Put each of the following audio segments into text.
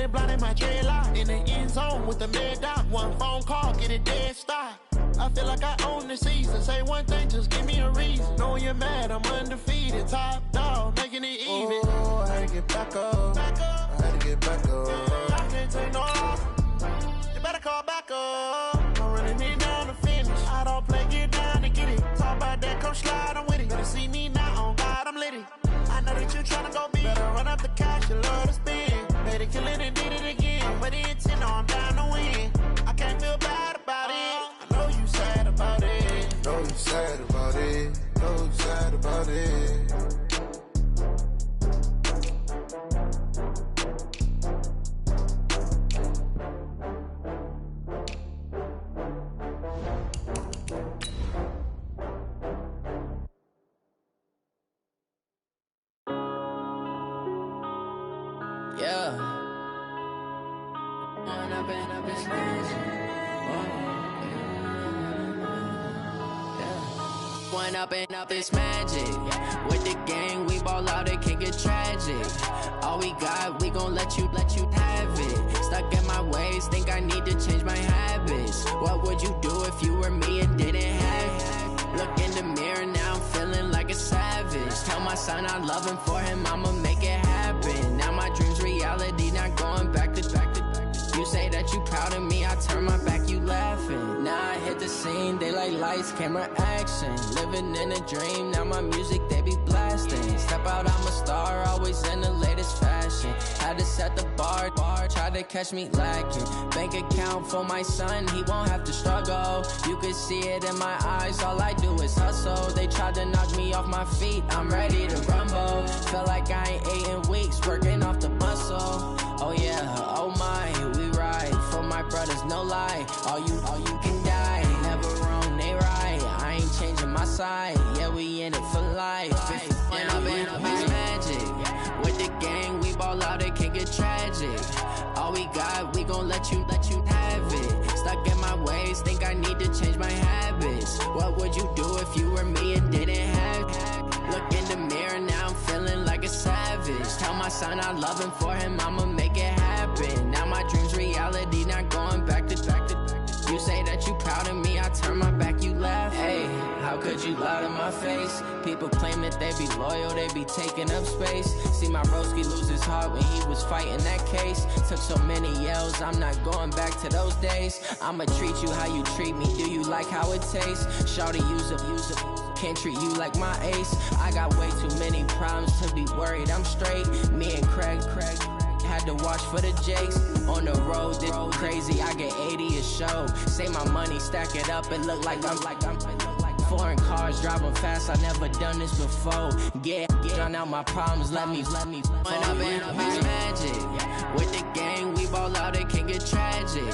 it blind in my dreadlock. In the end zone with the mad dot. One phone call, get it dead stop. I feel like I own the season. Say one thing, just give me a reason. Knowing you're mad, I'm undefeated. Top dog, making it even. Oh, I had to get back up. I had to get back up. I can't take no loss. You better call back up. I'm running it down to finish. I don't play, get down to get it. Talk about that, come slide, I'm with it. Better see me now, on God, I'm litty. I know that you tryna go big. Better run up the cash, you love to spend. Made it, kill it, and did it again. But the intent, no, I'm down to win. I can't feel bad about it. I know you sad about it. Know you sad about it. Know you sad about it. Yeah. One up and up is magic. With the gang, we ball out, it can get tragic. All we got, we gon' let you have it. Stuck in my ways, think I need to change my habits. What would you do if you were me and didn't have it? Look in the mirror, now I'm feeling like a savage. Tell my son I love him, for him I'ma make it happen. Now my dream's reality, not going back to. You say that you proud of me, I turn my back, you laughing. Now I hit the scene, they like lights, camera, action. Living in a dream, now my music, they be blasting. Step out, I'm a star, always in the latest fashion. Had to set the bar, try to catch me lacking. Bank account for my son, he won't have to struggle. You can see it in my eyes, all I do is hustle. They tried to knock me off my feet, I'm ready to rumble. Felt like I ain't ate in weeks, working off the muscle. Oh yeah, oh my, we ride for my brothers, no lie. All you can die, never wrong, they right. I ain't changing my side, yeah, we in it for life. When up is magic. With the gang, we ball out, it can get tragic. All we got, we gon' let you have it. Stuck in my ways, think I need to change my habits. What would you do if you were me and didn't have it? Look in the mirror, now I'm feeling like a savage. Tell my son I love him, for him I'ma make it happen. Now my dream's reality, not going back to. You say that you proud of me, I turn my back, you laugh. Hey, how could you lie to my face? People claim that they be loyal, they be taking up space. See my broski lose his heart when he was fighting that case. Took so many yells, I'm not going back to those days. I'ma treat you how you treat me, do you like how it tastes? Shawty, use up. Can't treat you like my ace. I got way too many problems to be worried, I'm straight. Me and Craig had to watch for the Jakes. On the road, this crazy, I get 80 a show. Say my money, stack it up, it look like I'm foreign cars, driving fast, I never done this before. Get drown out my problems, let me When up and be magic. With the gang, we ball out, it can get tragic.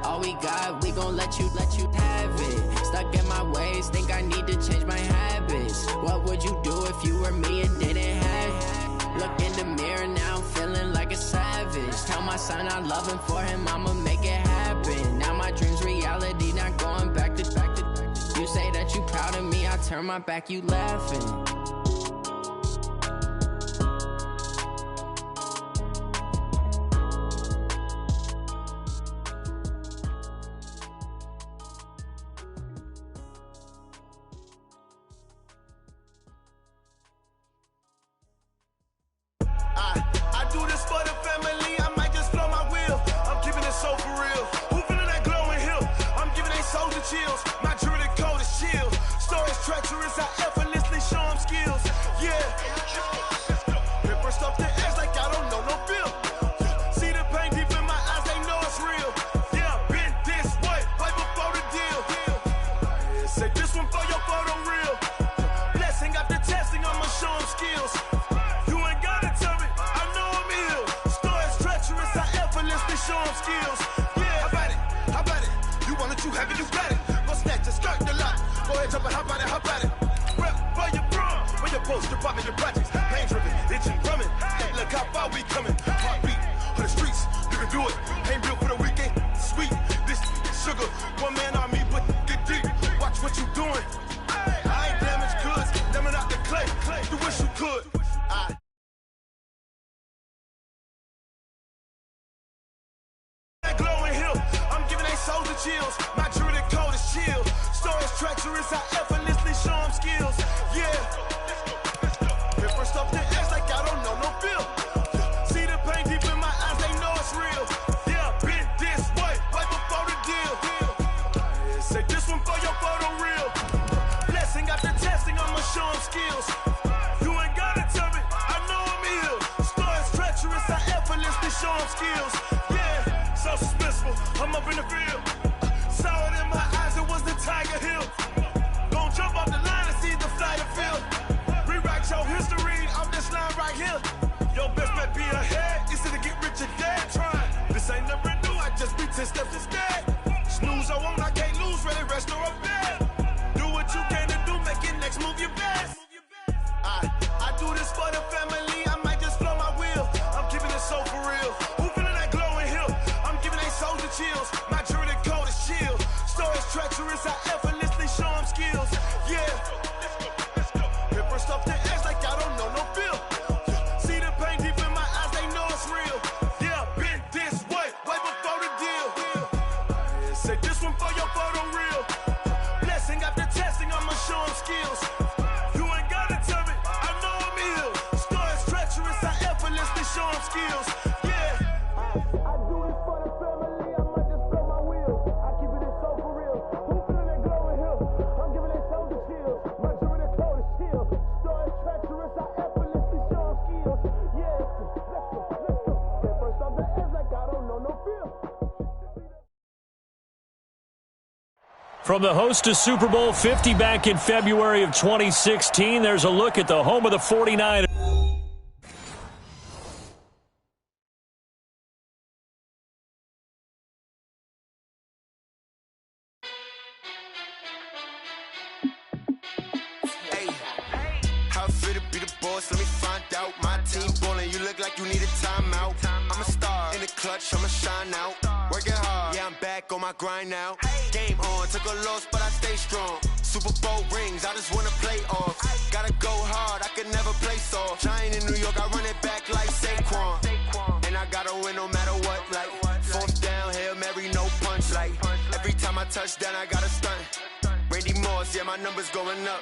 All we got, we gon' let you have it. Stuck in my ways, think I need to change my habits. What would you do if you were me and didn't have it? Look in the mirror, now I'm feeling like a savage. Tell my son I love him, for him I'ma make it happen. Now my dream's reality, not going back to. You say that you proud of me, I turn my back, you laughing. I do this for the family, I might just blow my wheel. I'm keeping it so for real. Who feeling that glowing hill? I'm giving they soldier chills. My jewelry code is chill. Stories treacherous, I effortlessly show them skills. Yeah. Paper stuff the edge like I don't know no feel. See the pain deep in my eyes, they know it's real. Yeah, been this way, right before the deal. Say this one for your photo real. Blessing after testing, I'ma show them skills. You ain't gotta tell me, I know I'm ill. Stories treacherous, I effortlessly show them skills. Yeah, how about it? You want it, you have it, you got it. Go snatch a skirt the lot. Go ahead, jump it, how about it? Rep where you from? Where you post, you're popping your projects. Pain driven, itching, drumming. Hey, look how far we coming. Heartbeat on the streets, you can do it. Ain't built for the weekend, sweet. This sugar, one man army, but get deep. Watch what you doing. I ain't damaged goods, them out the clay. You wish you could. chills. My druidic code is chill. Stories treacherous, I effortlessly show them skills. Yeah. Paper stuff the edge like I don't know no feel. See the pain deep in my eyes, they know it's real. Yeah, been this way, right before the deal. Say this one for your photo reel. Blessing after testing, I'ma show them skills. You ain't gotta tell me, I know I'm ill. Stories treacherous, I effortlessly show them skills. Yeah, so suspenseful, I'm up in the field. Saw it in my eyes, it was the Tiger Hill. Gon' jump off the line and see the flight of field. Rewrite your history, I'm this line right here. Your best bet be ahead, instead of get rich or dead. Try, this ain't never new, I just be 10 steps instead. Snooze I won't, I can't lose, ready, rest or a bed. Do what you can to do, make it next move your best. I do this for the family, I might just blow my wheel. I'm keeping it so for real. Who feeling that glowing hill? I'm giving they soldier chills. My druidic code is chill. Stories treacherous, I effortlessly show them skills. Yeah. Paper stuff the edge like I don't know no feel. See the pain deep in my eyes, they know it's real. Yeah, been this way, way before the deal. Say this one for your photo reel. Blessing after testing, I'ma show them skills. You ain't gotta tell me, I know I'm ill. Stories treacherous, I effortlessly show them skills. Yeah. I do this for the family, I might just blow my wheel. I keep it so for real. Who feeling that glowing hill? I'm giving they soldier chills. My druidic code is chill. Stories treacherous, I effortlessly show them skills. Yeah, let's go. Paper stuff the edge like I don't know no feel. From the host to Super Bowl 50 back in February of 2016, there's a look at the home of the 49ers. Hey, how it feel to be the boss? Let me find out. My team ballin', you look like you need a timeout. I'm a star in the clutch, I'ma shine out. Working hard, yeah, I'm back on my grind now. Game on, took a loss, but I stay strong. Super Bowl rings, I just wanna play off. Gotta go hard, I could never play soft. Giant in New York, I run it back like Saquon. And I gotta win no matter what, like fourth down, Hail Mary, no punch. Like every time I touch down, I gotta stunt. Randy Moss, yeah, my numbers going up.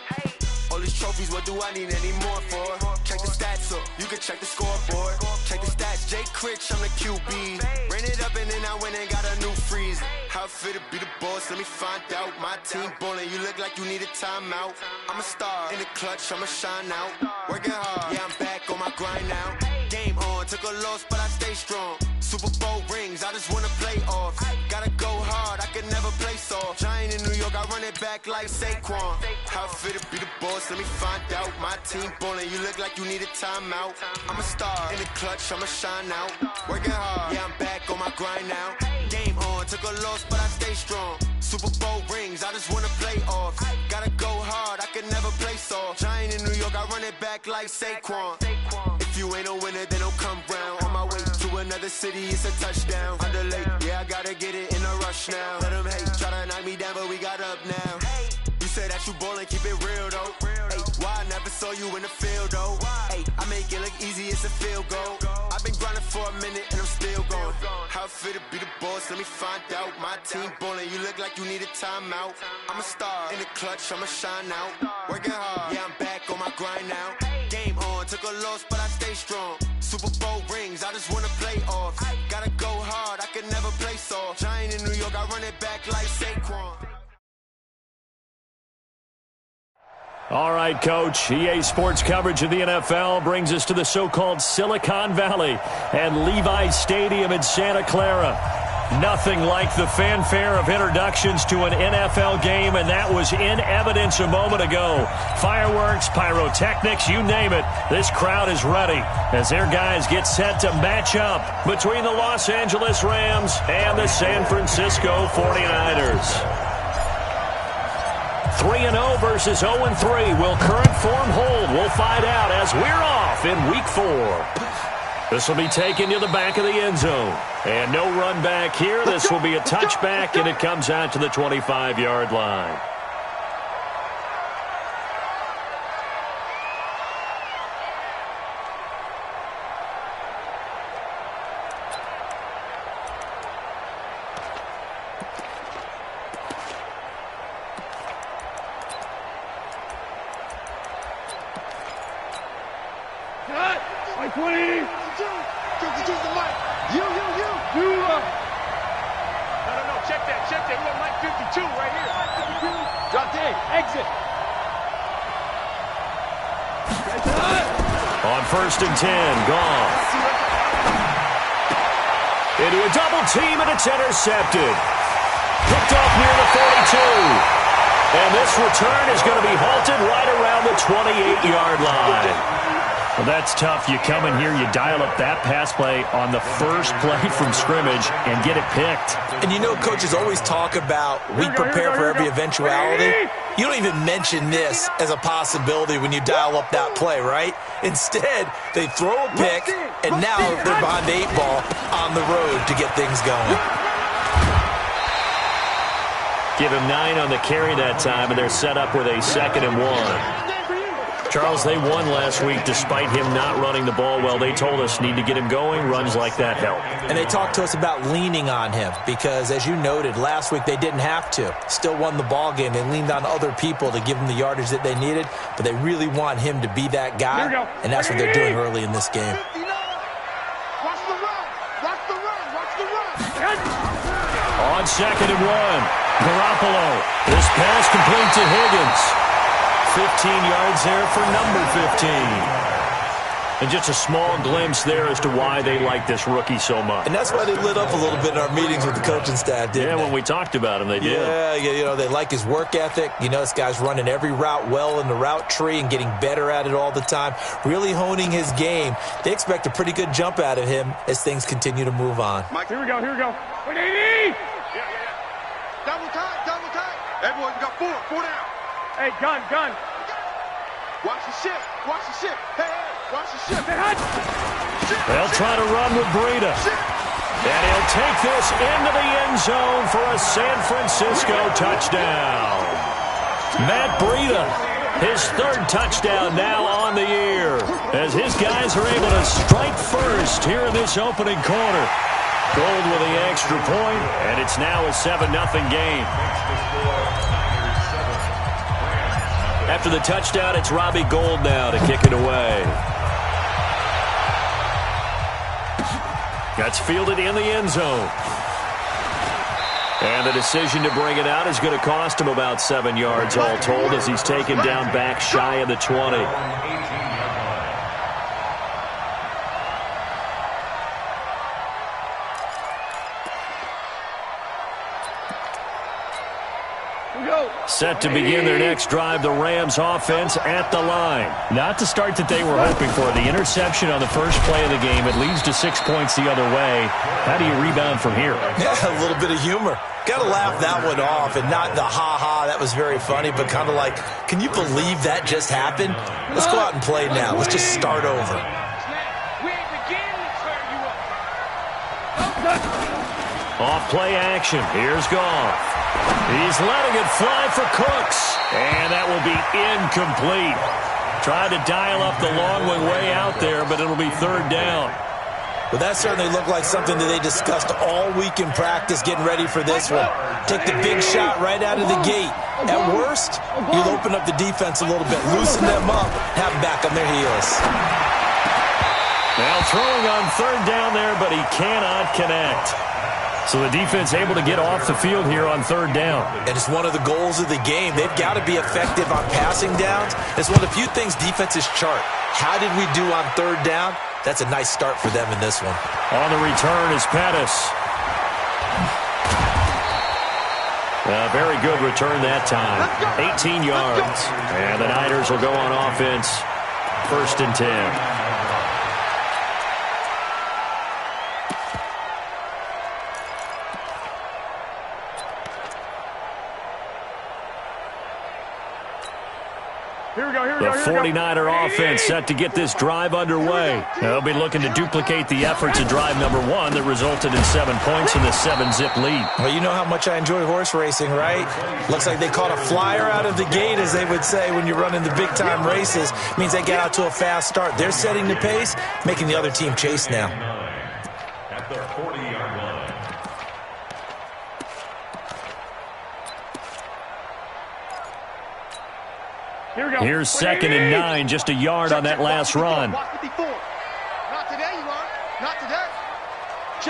All these trophies, what do I need any more for? Check the stats up, you can check the scoreboard. Check the stats, Jake Critch, I'm the QB. Ran it up and then I went and got a new freeze. How it feel to be the boss, let me find out. My team ballin', you look like you need a timeout. I'm a star in the clutch, I'ma shine out. Working hard, yeah, I'm back on my grind now. Game on, took a loss, but I stay strong. Super Bowl rings, I just wanna play off. Gotta go hard, I could never play soft. Giant in New York, I run it back like Saquon. How it feel to be the boss, let me find out. My team ballin', you look like you need a timeout. I'm a star in the clutch, I'ma shine out. Working hard, yeah, I'm back on my grind now. Game on, took a loss, but I stay strong. Super Bowl rings, I just wanna play off. Gotta go hard, I could never play soft. Giant in New York, I run it back like Saquon. If you ain't a winner, then don't come round. On my way to another city, it's a touchdown. Underlay, yeah, I gotta get it in a rush now. Let them hate, try to knock me down, but we got up now. You say that you ballin', keep it real though. Hey, why I never saw you in the field though? Hey, I make it look easy, it's a field goal. I've been grinding for a minute and I'm still going. How it feel to be the boss, let me find out. My team ballin', you look like you need a timeout. I'm a star in the clutch, I'ma shine out. Working hard, yeah, I'm back on my grind now. Game on, took a loss, but I stay strong. Super Bowl rings, I just wanna play off. Gotta go hard, I could never play soft. Giant in New York, I run it back like Saquon. All right, Coach. EA Sports coverage of the NFL brings us to the so-called Silicon Valley and Levi's Stadium in Santa Clara. Nothing like the fanfare of introductions to an NFL game, and that was in evidence a moment ago. Fireworks, pyrotechnics, you name it. This crowd is ready as their guys get set to match up between the Los Angeles Rams and the San Francisco 49ers. 3-0 versus 0-3. Will current form hold? We'll find out as we're off in Week 4. This will be taken to the back of the end zone. And no run back here. This will be a touchback, and it comes out to the 25-yard line. 20. Choose the mic. You. No, check that. We got mic 52 right here. Drop the exit. On 1st and 10, Goff. Into a double team, and it's intercepted. Picked off near the 42. And this return is going to be halted right around the 28-yard line. Well, that's tough. You come in here, you dial up that pass play on the first play from scrimmage and get it picked. And you know, coaches always talk about we prepare for every eventuality. You don't even mention this as a possibility when you dial up that play, right? Instead, they throw a pick, and now they're behind the 8 ball on the road to get things going. Give him 9 on the carry that time, and they're set up with a 2nd and 1. Charles, they won last week despite him not running the ball well. They told us need to get him going. Runs like that help. And they talked to us about leaning on him because, as you noted, last week they didn't have to. Still won the ball game. They leaned on other people to give them the yardage that they needed, but they really want him to be that guy, and that's what they're doing early in this game. Watch the run. On 2nd and 1, Garoppolo. This pass complete to Higgins. 15 yards there for number 15. And just a small glimpse there as to why they like this rookie so much. And that's why they lit up a little bit in our meetings with the coaching staff, didn't they? When we talked about him, they did. Yeah, you know, they like his work ethic. You know, this guy's running every route well in the route tree and getting better at it all the time, really honing his game. They expect a pretty good jump out of him as things continue to move on. Mike, here we go. 180. Yeah. Double time. Everyone, you got 4 down. Hey, gun. Watch the ship. Hey, watch the ship. They'll try to run with Breida. And he'll take this into the end zone for a San Francisco touchdown. Matt Breida, his 3rd touchdown now on the year, as his guys are able to strike first here in this opening quarter. Gold with the extra point, and it's now a 7-0 game. After the touchdown, it's Robbie Gould now to kick it away. That's fielded in the end zone. And the decision to bring it out is going to cost him about 7 yards all told as he's taken down back shy of the 20. Set to begin their next drive, the Rams offense at the line. Not the start that they were hoping for. The interception on the first play of the game, it leads to 6 points the other way. How do you rebound from here? Yeah, a little bit of humor. Got to laugh that one off, and not the ha-ha, that was very funny, but kind of like, can you believe that just happened? Let's go out and play now. Let's just start over. Off play action. Here's Goff. He's letting it fly for Cooks. And that will be incomplete. Tried to dial up the long way out there, but it'll be 3rd down. Well, that certainly looked like something that they discussed all week in practice getting ready for this one. Take the big shot right out of the gate. At worst, you'll open up the defense a little bit, loosen them up, have them back on their heels. Now throwing on 3rd down there, but he cannot connect. So the defense able to get off the field here on 3rd down. And it's one of the goals of the game. They've got to be effective on passing downs. It's one of the few things defenses chart. How did we do on 3rd down? That's a nice start for them in this one. On the return is Pettis. A very good return that time. 18 yards. And the Niners will go on offense. 1st and 10. The 49er offense set to get this drive underway. They'll be looking to duplicate the efforts of drive number 1 that resulted in 7 points in the 7-zip lead. Well, you know how much I enjoy horse racing, right? Looks like they caught a flyer out of the gate, as they would say when you're running the big-time races. Means they get out to a fast start. They're setting the pace, making the other team chase now. At the 40-yard line. Here's 2nd and 9, just a yard on that last run.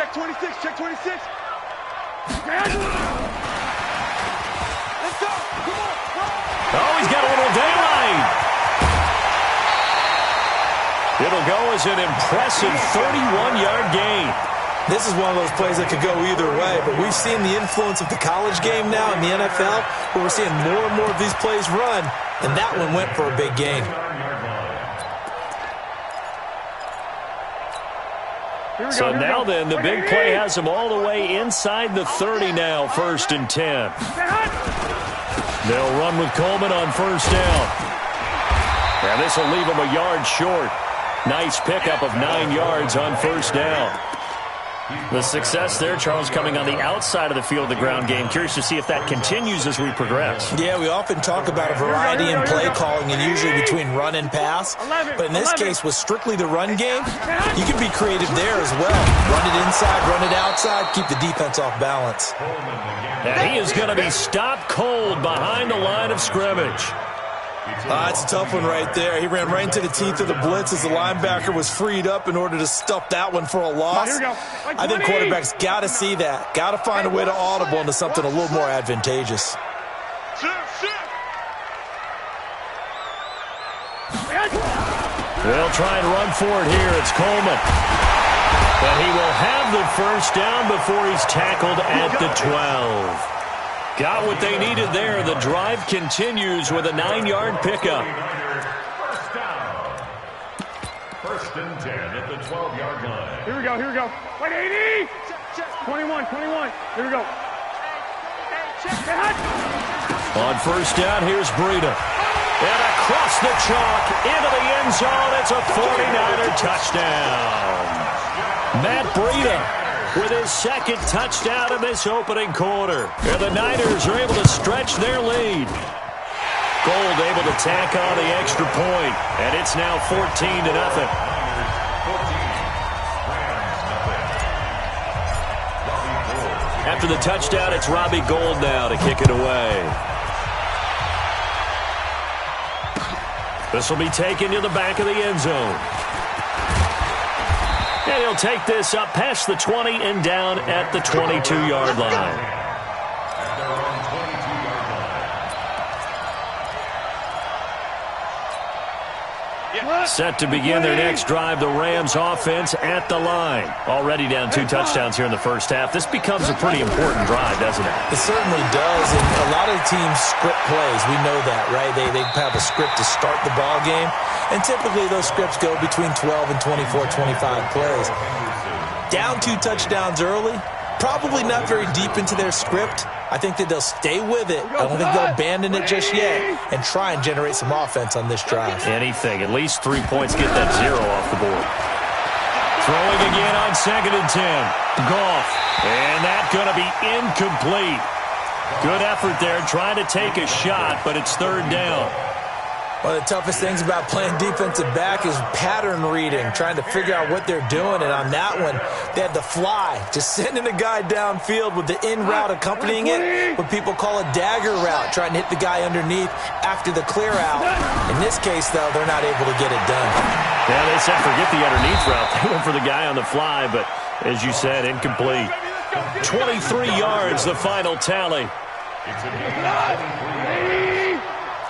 Check 26, check 26. Let's go, come on. Oh, he's got a little daylight. It'll go as an impressive 31-yard gain. This is one of those plays that could go either way, but we've seen the influence of the college game now in the NFL, where we're seeing more and more of these plays run, and that one went for a big gain. So now then, the big play has him all the way inside the 30 now, 1st and 10. They'll run with Coleman on 1st down. And this will leave him a yard short. Nice pickup of 9 yards on 1st down. The success there, Charles, coming on the outside of the field, the ground game. Curious to see if that continues as we progress. Yeah, we often talk about a variety in play calling and usually between run and pass. But in this case, with strictly the run game, you can be creative there as well. Run it inside, run it outside, keep the defense off balance. And he is going to be stopped cold behind the line of scrimmage. That's a tough one right there. He ran right into the teeth of the blitz as the linebacker was freed up in order to stuff that one for a loss. I think quarterbacks got to see that. Got to find a way to audible into something a little more advantageous. They'll try and run for it here. It's Coleman. But he will have the 1st down before he's tackled at the 12. Got what they needed there. The drive continues with a 9-yard pickup. 1st and 10 at the 12-yard line. Here we go, here we go. 180! 21. Here we go. On 1st down, here's Breida. And across the chalk into the end zone. It's a 49er touchdown. Matt Breida with his 2nd touchdown in this opening quarter. And the Niners are able to stretch their lead. Gold able to tack on the extra point, and it's now 14-0. After the touchdown, it's Robbie Gould now to kick it away. This will be taken to the back of the end zone. And he'll take this up past the 20 and down at the 22-yard line. Set to begin their next drive, the Rams offense at the line. Already down 2 touchdowns here in the 1st half. This becomes a pretty important drive, doesn't it? It certainly does, and a lot of teams script plays. We know that, right? They have a script to start the ball game, and typically those scripts go between 12 and 24, 25 plays. Down 2 touchdowns early, probably not very deep into their script. I think that they'll stay with it. I don't think they'll abandon it just yet and try and generate some offense on this drive. Anything. At least 3 points. Get that 0 off the board. Throwing again on 2nd and 10. Goff. And that's going to be incomplete. Good effort there trying to take a shot, but it's 3rd down. One of the toughest things about playing defensive back is pattern reading, trying to figure out what they're doing. And on that one, they had the fly, just sending a guy downfield with the in route accompanying it, what people call a dagger route, trying to hit the guy underneath after the clear out. In this case, though, they're not able to get it done. Yeah, they said forget the underneath route. They went for the guy on the fly, but as you said, incomplete. 23 yards, the final tally. It's a game.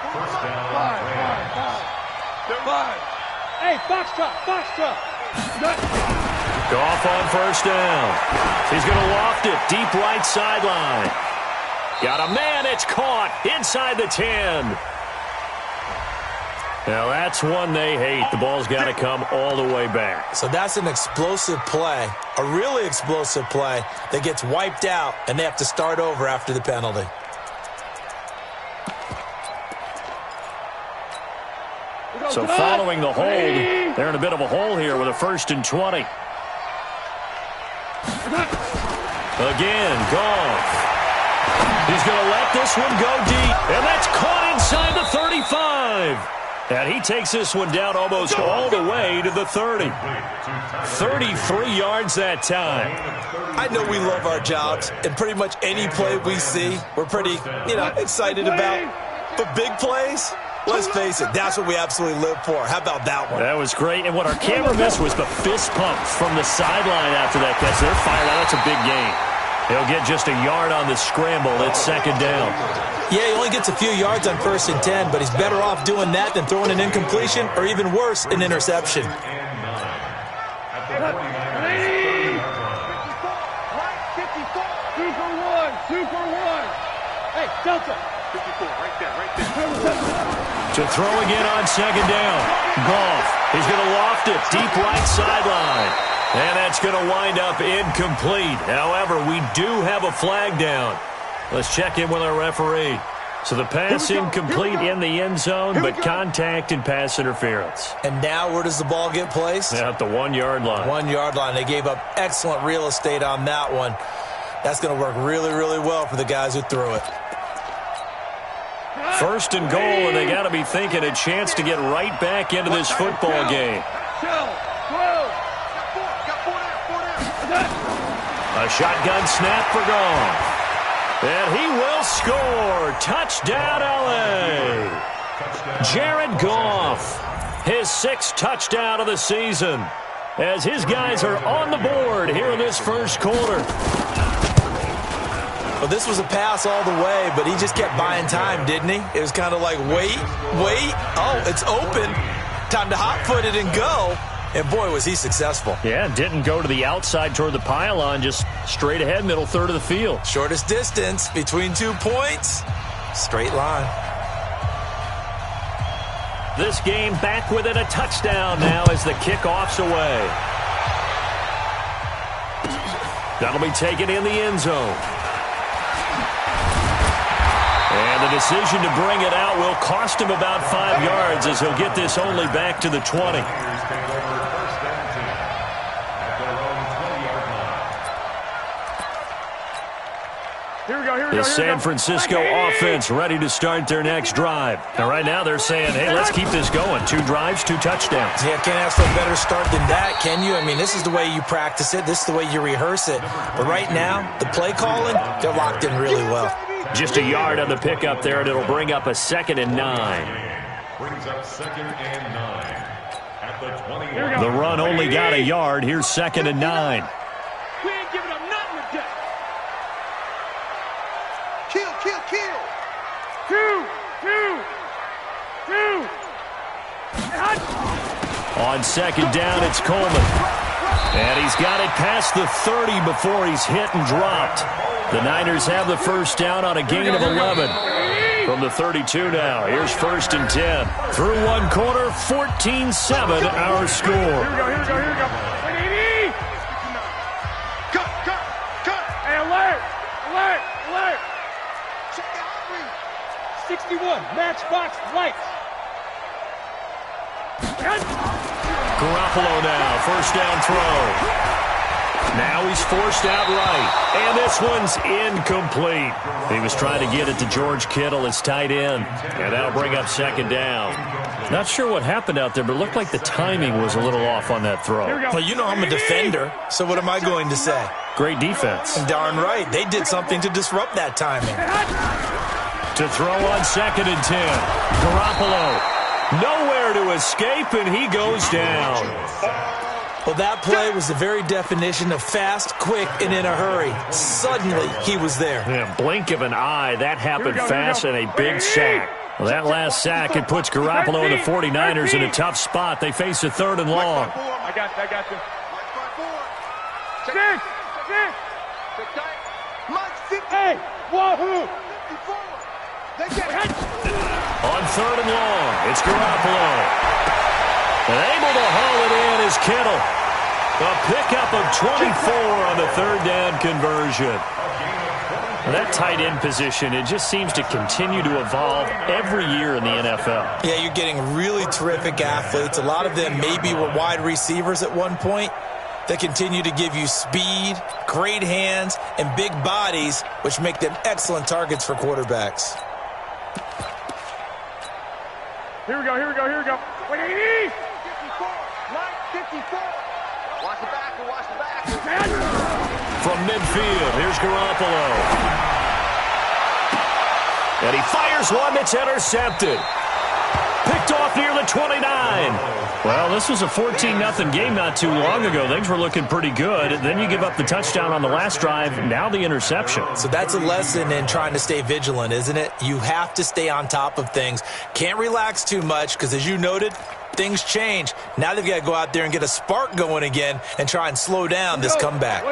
First down. Hey, Foxtrot. Goff on 1st down. He's going to loft it deep right sideline. Got a man. It's caught inside the 10. Now that's one they hate. The ball's got to come all the way back. So that's an explosive play, a really explosive play that gets wiped out, and they have to start over after the penalty. So following the hold, they're in a bit of a hole here with a 1st and 20. Again, Goff. He's going to let this one go deep, and that's caught inside the 35. And he takes this one down almost all the way to the 30. 33 yards that time. I know we love our jobs, and pretty much any play we see, we're pretty, excited about. But big plays, Let's face it, that's what we absolutely live for. How about that one? That was great. And what our camera missed was the fist pump from the sideline after that catch. They're fired out. That's a big gain. He'll get just a yard on the scramble. It's second down. Yeah, he only gets a few yards on 1st and 10, but he's better off doing that than throwing an incompletion or even worse, an interception. 54, Super one. Hey, Delta. 54, right there. To throw again on second down. Goff. He's going to loft it deep right sideline. And that's going to wind up incomplete. However, we do have a flag down. Let's check in with our referee. So the pass incomplete in the end zone, but contact and pass interference. And now where does the ball get placed? At the 1 yard line. 1 yard line. They gave up excellent real estate on that one. That's going to work really, really well for the guys who threw it. First and goal, and they got to be thinking a chance to get right back into this football game. A shotgun snap for Goff. And he will score. Touchdown, L.A. Jared Goff, his 6th touchdown of the season, as his guys are on the board here in this first quarter. Well, this was a pass all the way, but he just kept buying time, didn't he? It was kind of like, wait. Oh, it's open. Time to hot-foot it and go. And, boy, was he successful. Yeah, didn't go to the outside toward the pylon, just straight ahead, middle third of the field. Shortest distance between 2 points. Straight line. This game back within a touchdown now as the kickoff's away. That'll be taken in the end zone. And the decision to bring it out will cost him about 5 yards as he'll get this only back to the 20. The San Francisco offense ready to start their next drive. And right now they're saying, hey, let's keep this going. 2 drives, 2 touchdowns. Yeah, can't ask for a better start than that, can you? I mean, this is the way you practice it. This is the way you rehearse it. But right now, the play calling, they're locked in really well. Just a yard on the pickup there, and it'll bring up a 2nd and 9. Brings up 2nd and 9 at the 21. The run only got a yard. Here's 2nd and 9. We ain't giving up nothing today. Kill. 2. On 2nd down, it's Coleman. And he's got it past the 30 before he's hit and dropped. The Niners have the first down on a gain of 11. From the 32 now, here's 1st and 10. Through 1 quarter, 14-7 our score. Here we go. Cut. Hey, alert. Check out 61, matchbox lights. Garoppolo now, first down throw. Now he's forced out right, and this one's incomplete. He was trying to get it to George Kittle, his tight end, and that'll bring up 2nd down. Not sure what happened out there, but it looked like the timing was a little off on that throw. Well, you know I'm a defender, so what am I going to say? Great defense. Darn right. They did something to disrupt that timing. To throw on 2nd and 10. Garoppolo. Nowhere to escape, and he goes down. Well, that play was the very definition of fast, quick, and in a hurry. Suddenly, he was there. Yeah, blink of an eye. That happened fast and a big sack. Well, that last sack, it puts Garoppolo and the 49ers in a tough spot. They face a 3rd and long. I got you. Hey, wahoo! On 3rd and long, it's Garoppolo. And able to haul it in is Kittle. A pickup of 24 on the 3rd down conversion. That tight end position, it just seems to continue to evolve every year in the NFL. Yeah, you're getting really terrific athletes. A lot of them maybe were wide receivers at one point. They continue to give you speed, great hands, and big bodies, which make them excellent targets for quarterbacks. Here we go. 180. 54. Watch the back. From midfield, here's Garoppolo. And he fires one that's intercepted. picked off near the 29. Well, this was a 14-0 game not too long ago. Things were looking pretty good. Then you give up the touchdown on the last drive. Now the interception. So that's a lesson in trying to stay vigilant, isn't it? You have to stay on top of things. Can't relax too much because, as you noted, things change. Now they've got to go out there and get a spark going again and try and slow down this comeback.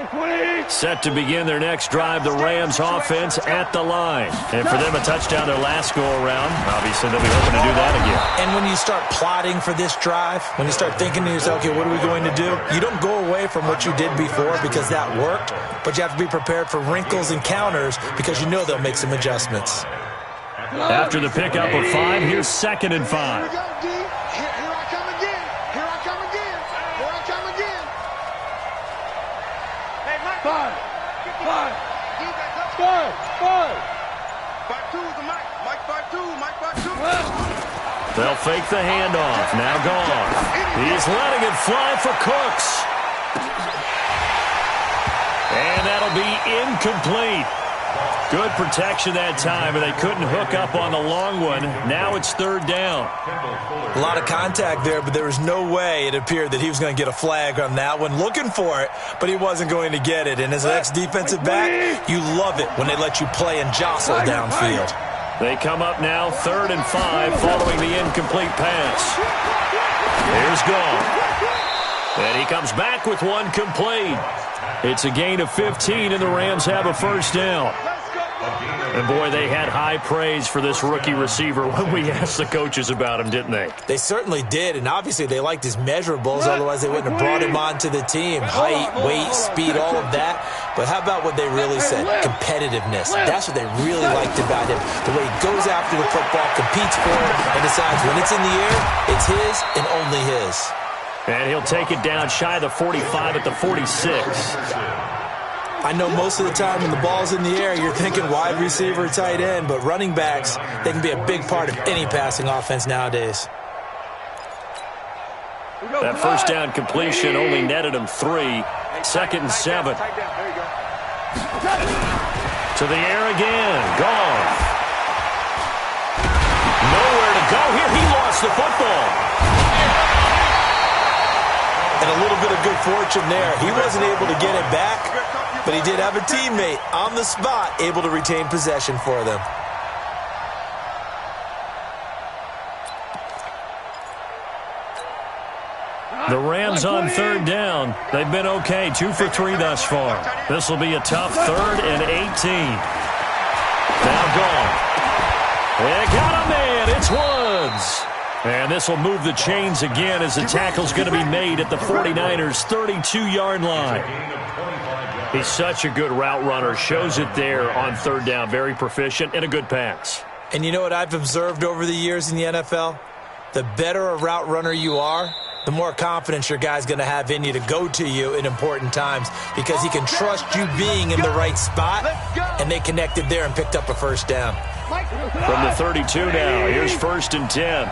Set to begin their next drive, the Rams offense at the line. And for them, a touchdown their last go-around. Obviously, they'll be hoping to do that again. And when you start plotting for this drive, when you start thinking to yourself, okay, what are we going to do? You don't go away from what you did before because that worked, but you have to be prepared for wrinkles and counters because you know they'll make some adjustments. After the pickup of 5, here's 2nd and 5. They'll fake the handoff. Now gone. He's letting it fly for Cooks. And that'll be incomplete. Good protection that time, but they couldn't hook up on the long one. Now it's 3rd down. A lot of contact there, but there was no way it appeared that he was going to get a flag on that one. Looking for it, but he wasn't going to get it. And as an ex-defensive back, you love it when they let you play and jostle downfield. They come up now 3rd and 5 following the incomplete pass. Here's Gone. And he comes back with one complete. It's a gain of 15, and the Rams have a 1st down. And, boy, they had high praise for this rookie receiver when we asked the coaches about him, didn't they? They certainly did, and obviously they liked his measurables. Otherwise, they wouldn't have brought him onto the team. Height, weight, speed, all of that. But how about what they really said? Competitiveness. That's what they really liked about him. The way he goes after the football, competes for it, and decides when it's in the air, it's his and only his. And he'll take it down shy of the 45 at the 46. I know most of the time when the ball's in the air, you're thinking wide receiver, tight end, but running backs, they can be a big part of any passing offense nowadays. That 1st down completion only netted him 3. 2nd and 7. To the air again. Gone. Nowhere to go here. He lost the football. And a little bit of good fortune there. He wasn't able to get it back, but he did have a teammate on the spot able to retain possession for them. The Rams on 3rd down. They've been okay, 2 for 3 thus far. This will be a tough 3rd and 18. Now Gone. They got a man. It's Woods. And this will move the chains again as the tackle's going to be made at the 49ers' 32-yard line. He's such a good route runner. Shows it there on 3rd down. Very proficient and a good pass. And you know what I've observed over the years in the NFL? The better a route runner you are, the more confidence your guy's going to have in you to go to you in important times because he can trust you being in the right spot, and they connected there and picked up a 1st down. From the 32 now, here's 1st and 10.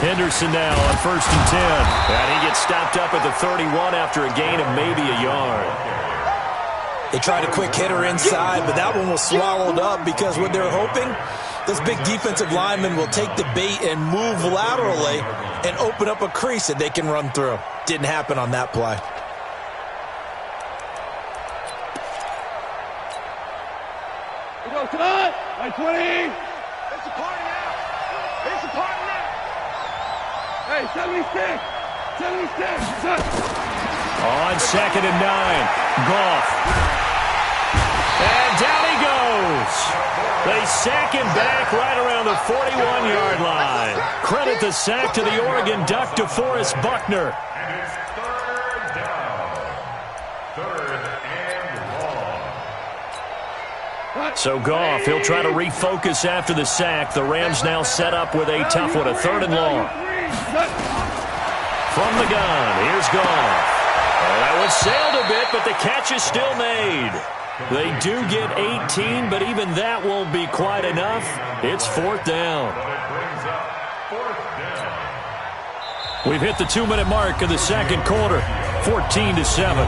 Henderson now on 1st and 10. And he gets stopped up at the 31 after a gain of maybe a yard. They tried a quick hitter inside, but that one was swallowed up because what they're hoping, those big defensive linemen will take the bait and move laterally and open up a crease that they can run through. Didn't happen on that play. Cut! By 20! It's a party now! It's a party now! Hey, 76! 76! On 2nd and 9. Goff. And down he goes. They sack him back right around the 41-yard line. Credit the sack to the Oregon Duck, DeForest Buckner. And it's 3rd down. 3rd and long. So Goff, he'll try to refocus after the sack. The Rams now set up with a tough one, a 3rd and long. From the gun, here's Goff. That one sailed a bit, but the catch is still made. They do get 18, but even that won't be quite enough. It's 4th down. We've hit the 2-minute mark of the 2nd quarter, 14-7.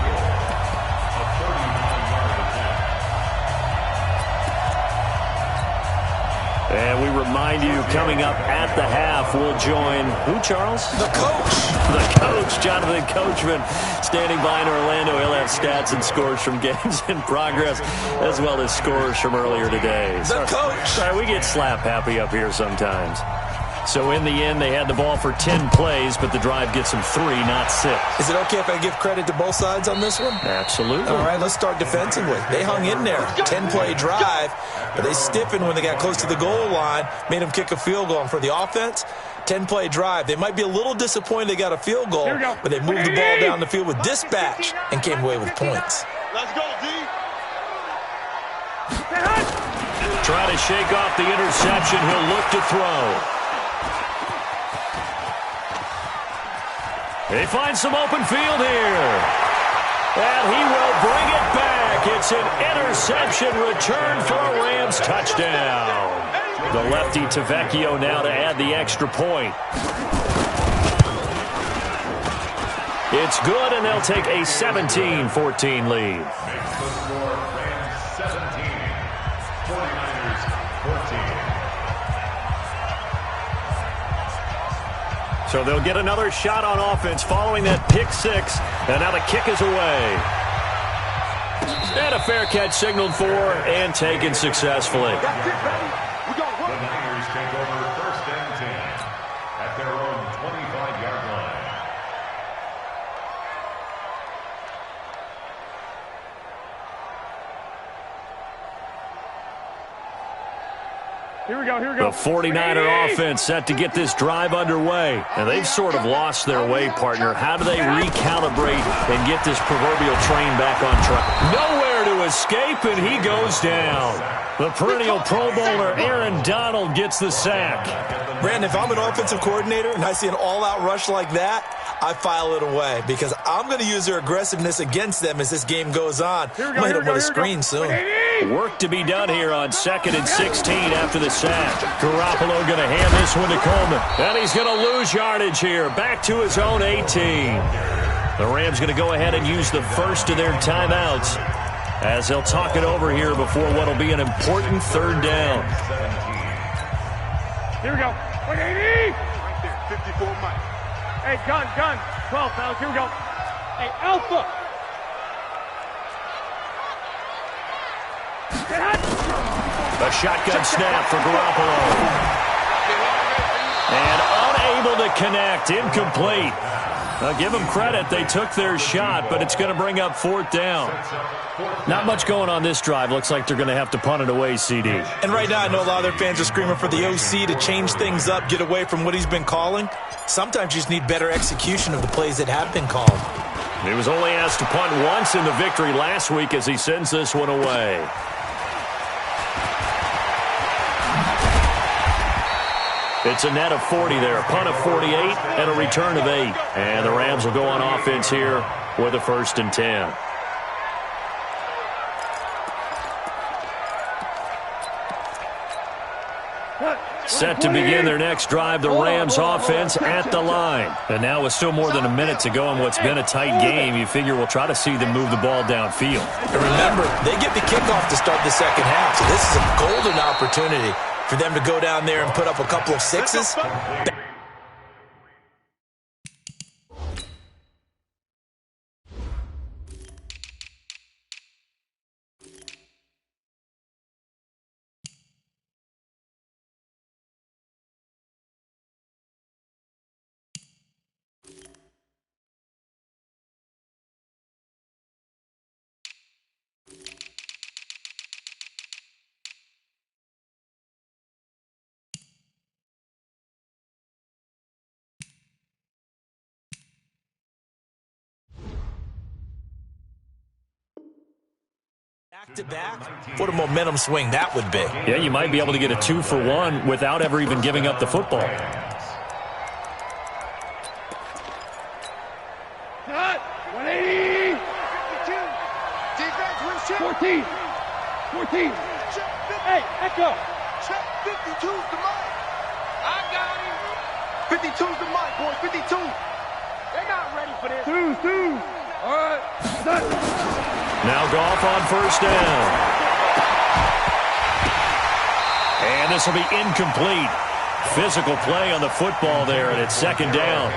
remind you, coming up at the half, we'll join who, Charles? The coach. The coach, Jonathan Coachman, standing by in Orlando. He'll have stats and scores from games in progress, as well as scores from earlier today. The coach. Sorry, we get slap happy up here sometimes. So in the end, they had the ball for 10 plays, but the drive gets them 3, not 6. Is it okay if I give credit to both sides on this one? Absolutely. All right, let's start defensively. They hung in there. 10-play drive, but they stiffened when they got close to the goal line, made them kick a field goal. And for the offense, 10-play drive. They might be a little disappointed they got a field goal, but they moved the ball down the field with dispatch and came away with points. Let's go, D. Trying to shake off the interception. He'll look to throw. They find some open field here. And he will bring it back. It's an interception return for a Rams touchdown. The lefty Tavecchio now to add the extra point. It's good, and they'll take a 17-14 lead. Makes the score Rams 17, 49ers 14. So they'll get another shot on offense following that pick six. And now the kick is away. And a fair catch signaled for and taken successfully. The Niners take over 1st and 10 at their own 25-yard line. Here we go, here we go. The 49er offense set to get this drive underway. And they've sort of lost their way, partner. How do they recalibrate and get this proverbial train back on track? Nowhere to escape, and he goes down. The perennial Pro Bowler Aaron Donald gets the sack. Brandon, if I'm an offensive coordinator and I see an all-out rush like that, I file it away because I'm going to use their aggressiveness against them as this game goes on. I'm going to hit them with a screen soon. Work to be done here on 2nd and 16 after the sack. Garoppolo going to hand this one to Coleman. And he's going to lose yardage here. Back to his own 18. The Rams going to go ahead and use the first of their timeouts as they'll talk it over here before what will be an important 3rd down. Here we go. 180. Right there, 54 Mike. Hey, gun. 12, fellas. Here we go. Hey, Alpha. A shotgun snap for Garoppolo. And unable to connect. Incomplete. Now, give them credit. They took their shot, but it's going to bring up 4th down. Not much going on this drive. Looks like they're going to have to punt it away, CD. And right now, I know a lot of their fans are screaming for the OC to change things up, get away from what he's been calling. Sometimes you just need better execution of the plays that have been called. He was only asked to punt once in the victory last week as he sends this one away. It's a net of 40 there, a punt of 48, and a return of 8. And the Rams will go on offense here with a 1st and 10. Set to begin their next drive, the Rams offense at the line. And now with still more than a minute to go in what's been a tight game, you figure we'll try to see them move the ball downfield. And remember, they get the kickoff to start the 2nd half, so this is a golden opportunity for them to go down there and put up a couple of sixes. Back-to-back, what a momentum swing that would be. Yeah, you might be able to get a 2-for-1 without ever even giving up the football. Cut. 180. 14. Hey, Echo. Check 52's the mic. I got him. 52's the mic, boy. 52. They're not ready for this. Two. All right. Set. Now Goff on 1st down. And this will be incomplete. Physical play on the football there, and it's second down.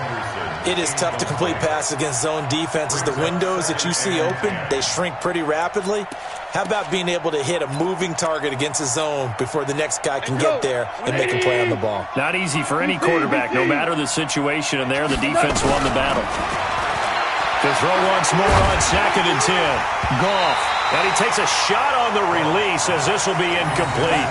It is tough to complete passes against zone defenses. The windows that you see open, they shrink pretty rapidly. How about being able to hit a moving target against a zone before the next guy can get there and make a play on the ball? Not easy for any quarterback, no matter the situation, and there the defense won the battle. To throw once more on 2nd and 10. Goff. And he takes a shot on the release as this will be incomplete.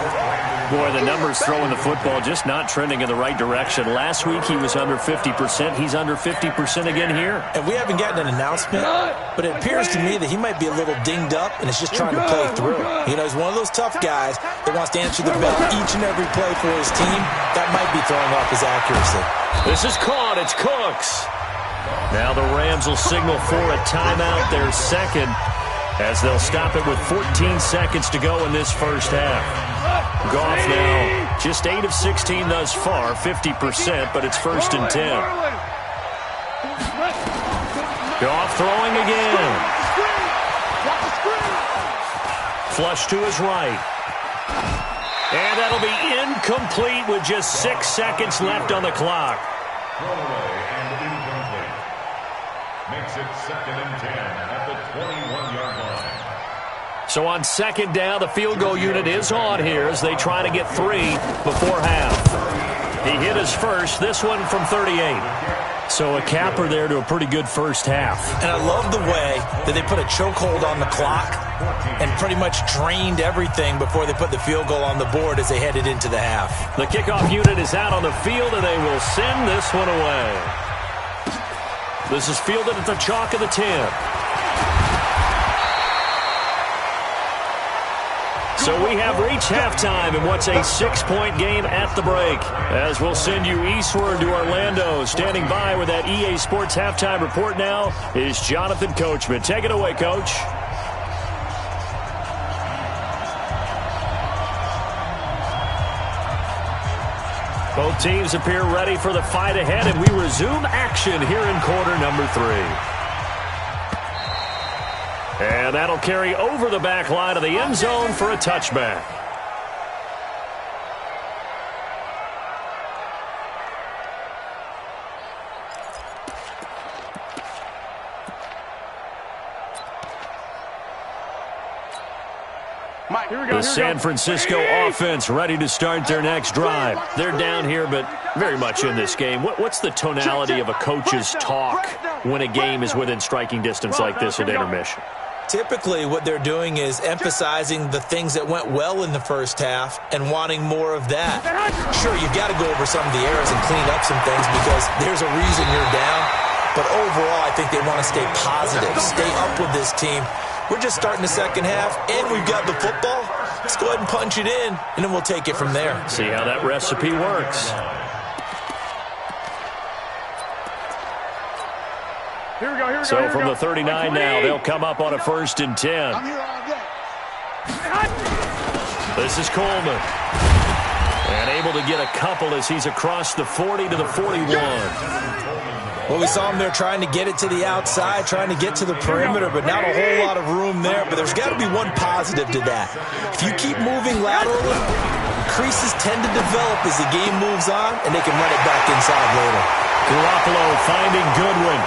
Boy, the numbers throwing the football just not trending in the right direction. Last week he was under 50%. He's under 50% again here. And we haven't gotten an announcement, but it appears to me that he might be a little dinged up and is just trying to play through. You know, he's one of those tough guys that wants to answer the bell each and every play for his team. That might be throwing off his accuracy. This is caught. It's Cooks. Now the Rams will signal for a timeout, their second, as they'll stop it with 14 seconds to go in this first half. Goff now just 8 of 16 thus far, 50%, but it's 1st and 10. Goff throwing again. Flush to his right. And that'll be incomplete with just 6 seconds left on the clock. Makes it 2nd and 10 at the 21-yard line. So on 2nd down, the field goal unit is on here as they try to get 3 before half. He hit his first, this one from 38. So a capper there to a pretty good first half. And I love the way that they put a chokehold on the clock and pretty much drained everything before they put the field goal on the board as they headed into the half. The kickoff unit is out on the field, and they will send this one away. This is fielded at the chalk of the 10. So we have reached halftime in what's a 6-point game at the break. As we'll send you eastward to Orlando. Standing by with that EA Sports halftime report now is Jonathan Coachman. Take it away, Coach. Both teams appear ready for the fight ahead, and we resume action here in quarter number 3. And that'll carry over the back line of the end zone for a touchback. The San Francisco offense ready to start their next drive. They're down here, but very much in this game. What's the tonality of a coach's talk when a game is within striking distance like this at intermission? Typically, what they're doing is emphasizing the things that went well in the first half and wanting more of that. Sure, you've got to go over some of the errors and clean up some things because there's a reason you're down. But overall, I think they want to stay positive, stay up with this team. We're just starting the second half, and we've got the football. Let's go ahead and punch it in, and then we'll take it from there. See how that recipe works. So from the 39 now, they'll come up on a 1st and 10. This is Coleman. And able to get a couple as he's across the 40 to the 41. Well, we saw him there trying to get it to the outside, trying to get to the perimeter, but not a whole lot of room there. But there's got to be one positive to that. If you keep moving laterally, creases tend to develop as the game moves on, and they can run it back inside later. Garoppolo finding Goodwin.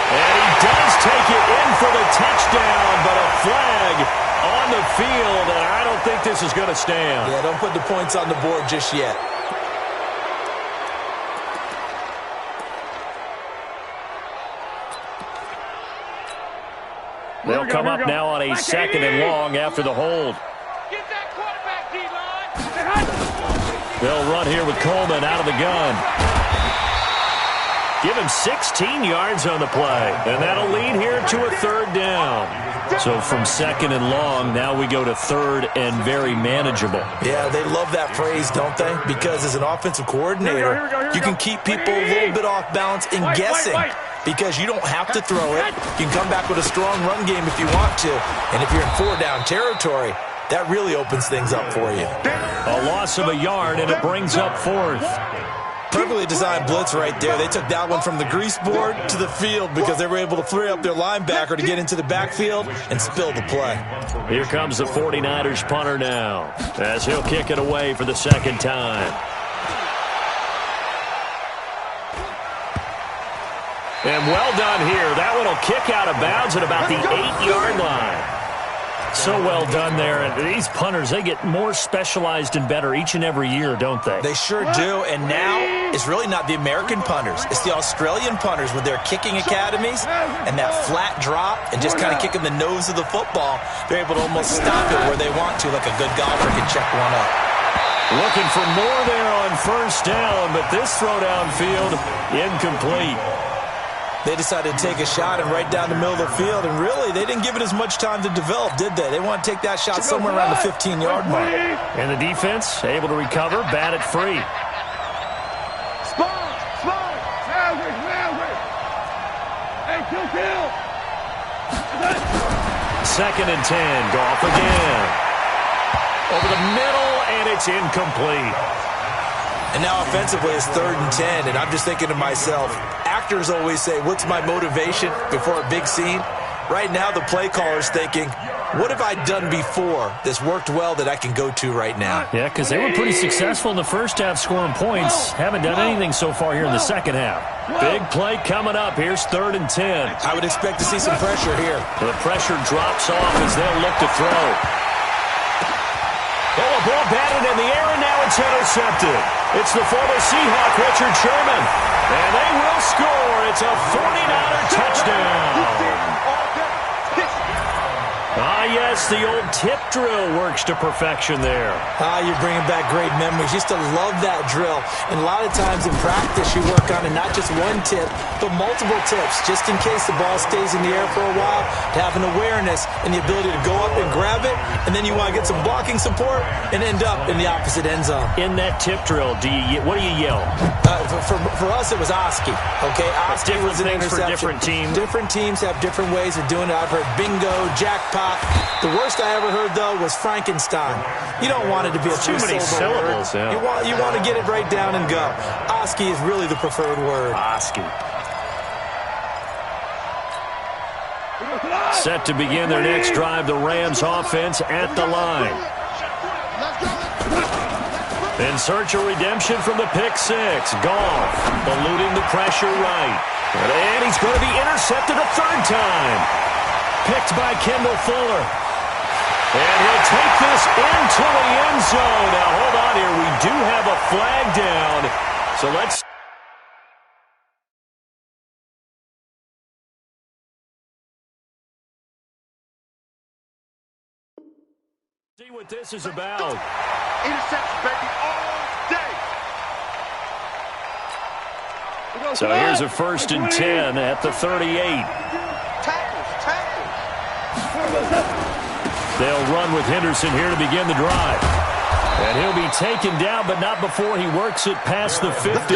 And he does take it in for the touchdown, but a flag on the field, and I don't think this is going to stand. Yeah, don't put the points on the board just yet. They'll come up now on a 2nd and long after the hold. Get that quarterback, D-line. They'll run here with Coleman out of the gun. Give him 16 yards on the play, and that'll lead here to a 3rd down. So from 2nd and long, now we go to 3rd and very manageable. Yeah, they love that phrase, don't they? Because as an offensive coordinator, you can keep people a little bit off balance and guessing. Because you don't have to throw it. You can come back with a strong run game if you want to. And if you're in 4-down territory, that really opens things up for you. A loss of a yard, and it brings up 4th. perfectly designed blitz right there. They took that one from the grease board to the field because they were able to free up their linebacker to get into the backfield and spill the play. Here comes the 49ers punter now, as he'll kick it away for the second time. And well done here. That one will kick out of bounds at about the 8-yard line. So well done there. And these punters, they get more specialized and better each and every year, don't they? They sure do. And now it's really not the American punters. It's the Australian punters with their kicking academies and that flat drop and just kind of kicking the nose of the football. They're able to almost stop it where they want to, like a good golfer can check one up. Looking for more there on first down, but this throw downfield incomplete. They decided to take a shot and right down the middle of the field, and really, they didn't give it as much time to develop, did they? They want to take that shot somewhere around the 15-yard mark. And the defense able to recover, bat it free. Second and 10, Goff again. Over the middle, and it's incomplete. And now offensively it's 3rd and 10, and I'm just thinking to myself, actors always say, what's my motivation before a big scene? Right now the play caller's thinking, what have I done before that's worked well that I can go to right now? Yeah, because they were pretty successful in the first half scoring points. Haven't done anything so far here in the second half. Big play coming up. Here's 3rd and 10. I would expect to see some pressure here. The pressure drops off as they'll look to throw. Oh, a ball batted in the air, and now it's intercepted. It's the former Seahawk, Richard Sherman. And they will score. It's a 49er touchdown. Ah, yes, the old tip drill works to perfection there. Ah, you're bringing back great memories. Used to love that drill. And a lot of times in practice, you work on it, not just one tip, but multiple tips, just in case the ball stays in the air for a while, to have an awareness and the ability to go up and grab it, and then you want to get some blocking support and end up in the opposite end zone. In that tip drill, what do you yell? For us, it was Oski. Okay, Oski was an interception. For different teams. Different teams have different ways of doing it. I've heard bingo, jackpot. The worst I ever heard, though, was Frankenstein. You don't want it to be a too many syllables. Yeah. You want to get it right down and go. Oski is really the preferred word. Oski. Set to begin their next drive, the Rams offense at the line. In search of redemption from the pick six. Goff eluding the pressure right. And he's going to be intercepted a 3rd time. Picked by Kendall Fuller. And he'll take this into the end zone. Now, hold on here. We do have a flag down. So let's see what this is about. Interception, baby, all day. So here's a 1st and 10 at the 38. They'll run with Henderson here to begin the drive. And he'll be taken down, but not before he works it past the 50.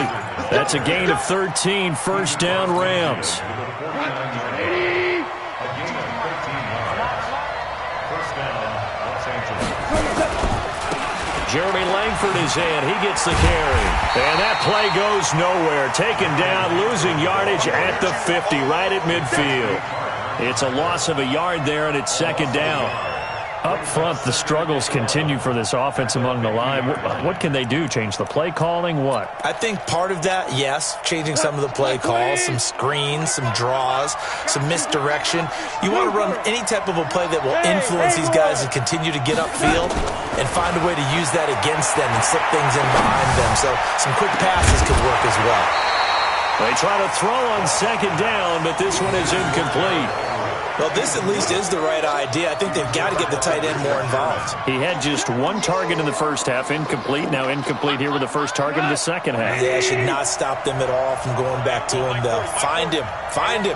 That's a gain of 13, 1st down Rams. Jeremy Langford is in. He gets the carry. And that play goes nowhere. Taken down, losing yardage at the 50, right at midfield. It's a loss of a yard there, and it's 2nd down. Up front, the struggles continue for this offense among the line. What can they do? Change the play calling? What? I think part of that, yes, changing some of the play calls, some screens, some draws, some misdirection. You want to run any type of a play that will influence these guys to continue to get upfield and find a way to use that against them and slip things in behind them. So some quick passes could work as well. They try to throw on 2nd down, but this one is incomplete. Well, this at least is the right idea. I think they've got to get the tight end more involved. He had just 1 target in the first half, incomplete. Now incomplete here with the first target in the second half. Yeah, should not stop them at all from going back to him, though. Find him. Find him.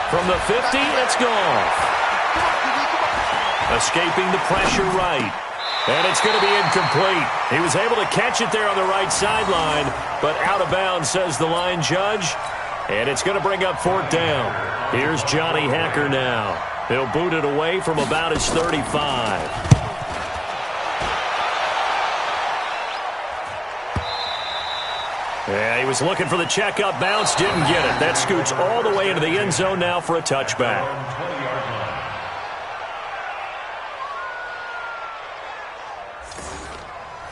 From the 50, it's gone. Escaping the pressure right. And it's going to be incomplete. He was able to catch it there on the right sideline, but out of bounds, says the line judge. And it's going to bring up 4th down. Here's Johnny Hacker now. He'll boot it away from about his 35. Yeah, he was looking for the checkup bounce, didn't get it. That scoots all the way into the end zone now for a touchback.